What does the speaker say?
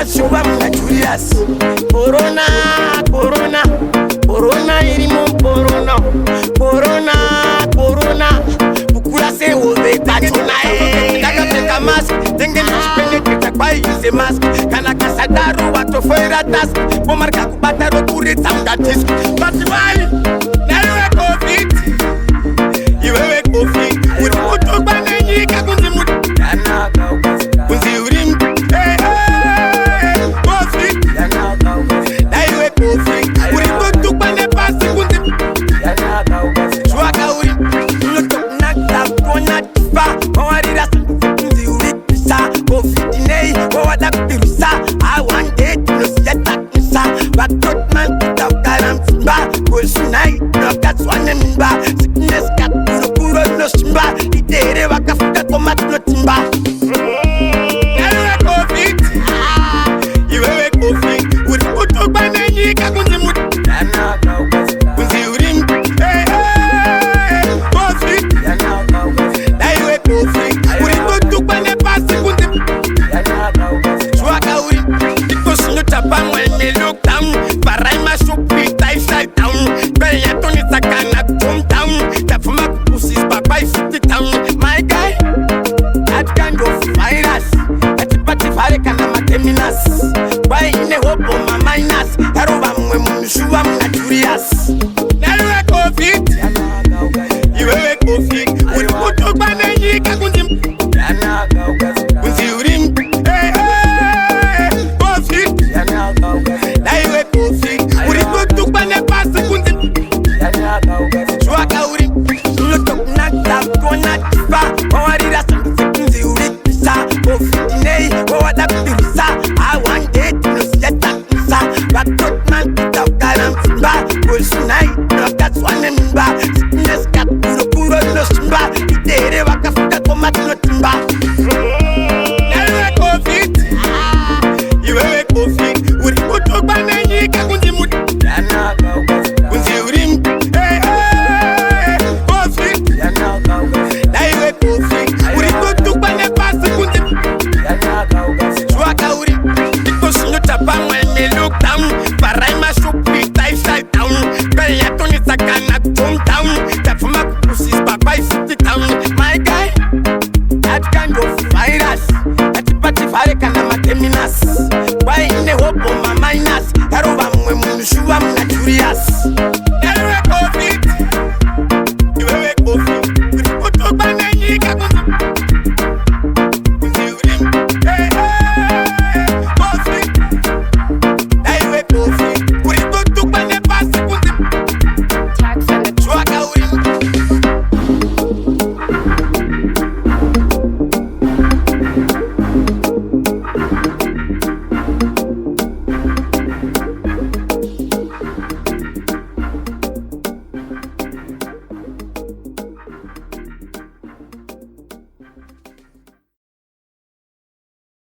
shuba mna Julius. Corona, corona, corona irimo corona, corona, corona. Bukula se ove tatuna daga peka mask, dengue mshipende kitakwa use mask. Kana kasadaru watu foira task, bomarka kubataro kuri tamda disk. But why? Na iwe COVID, iwewe COVID. Uri kutu banenyi kakunzi mutu. Kunzi urim, COVID. Na iwe COVID, uri kutu bane pasi kunzi. Shwaka urim, nulotok nakta kona tifa. Mawarira kunzi uri pisa. COVID nei, wawada kutirisa. I want it, no siyata kunsa. Baktot man kitawtaram simba. Kulsunai, no katswane mimba. Sickness kat puro no simba. Itere wakafuka tomat no timba. Iwewe COVID, iwewe COVID. Uri kutu banenyi kakunzi mutu. Kunzi urim, COVID. Na iwe COVID, uri kutu bane pasi kunzi. Shwaka urim, iko sinu tapa mweme look down. Parai ma shupi tai side down. Benya toni sakana come down. Tafuma kupusis baba ifiti down. My guy, that kind of virus. Atipati fare kana mateminas. Why ine hopo ma minus. Heroba mwe mshuwa mna Julius. Na iwe COVID, iwewe COVID. Uri kutu banenyi kakunzi. Kunzi urim, COVID. Na iwe COVID, uri kutu bane pasi kunzi. Shwaka urim, nulotok nakta kona tifa. Mawarira kunzi uri pisa. COVID nei, wawada kutirisa. I want it, no siyata kunsa. Baktot man kitawtaram simba. Kulsunai, no katswane mimba. Sickness kat puro no simba. Itere wakafuka tomat no timba. Na iwe COVID, iwewe COVID. Uri kutu banenyi kakunzi mutu. Kunzi urim, COVID. Na iwe COVID, uri kutu bane pasi kunzi. Shwaka urim, iko sinu tapa mweme look down. Parai ma shupi tai side down. Benya toni sakana come down. Tafuma kupusis baba ifiti down. My guy, that kind of virus. Atipati fare kana mateminas. Why ine hopo ma minus. Heroba mwe mshuwa mna Julius.